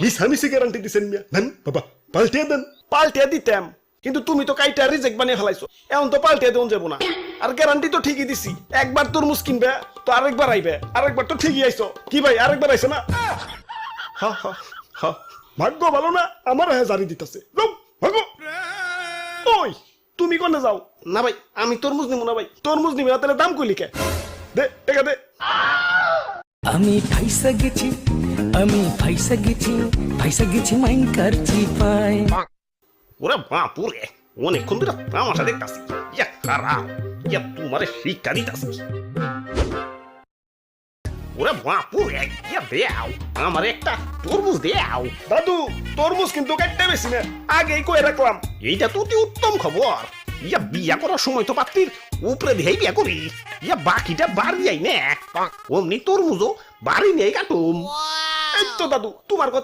মিছামিছি guarantee দিছেন মিয়া দেন বাবা পাল্টিয়ে দেন। পাল্টিয়ে দিতাম কিন্তু তুমি তো কাইটা রিজেক্ট বানিয়ে ফেলাইছো, এখন তো পাল্টিয়ে দেন যাবো না। আর গ্যারান্টি তো ঠিকই দিছি, একবার তরমুজ কিনবে তো আরেকবার আইবে, আরেকবার তো ঠিকই আইছো। কি ভাই আরেকবার আইছে না? হা হা হা, ভাগ্য ভালো না আমার হ্যাঁ জারি দিতেছে। ভাগ্য ওই তুমি কোনে যাও? না ভাই আমি তরমুজ নিব না ভাই, তরমুজ নিবি না তাহলে দাম কইলি কে? দে টাকা দে। আমি ফাইসা গেছি, আমি ফাইসা গেছি মাইনকার চিপায়। ওরে বাপুরে অনেকক্ষণ ধরে তামাশা দেখতাছি, ইয়া খারাপ, ইয়া তোমারে শিক্ষা দিতাছি। ওরে বাপুরে ইয়া দেও আমার একটা তরমুজ দেও। দাদু তরমুজ কিন্তু কাটতে বেশি না, আগেই কই রাখলাম। এইটা তো অতি উত্তম খবর। ইয়া বিয়া করার সময় তো পাত্রীর উপরে দিয়েই বিয়া করি, ইয়া বাকিটা বাড়ি যাই না, অমনি তরমুজও বাড়ি নিয়েই কাটুম। এই তো দাদু তোমার কথা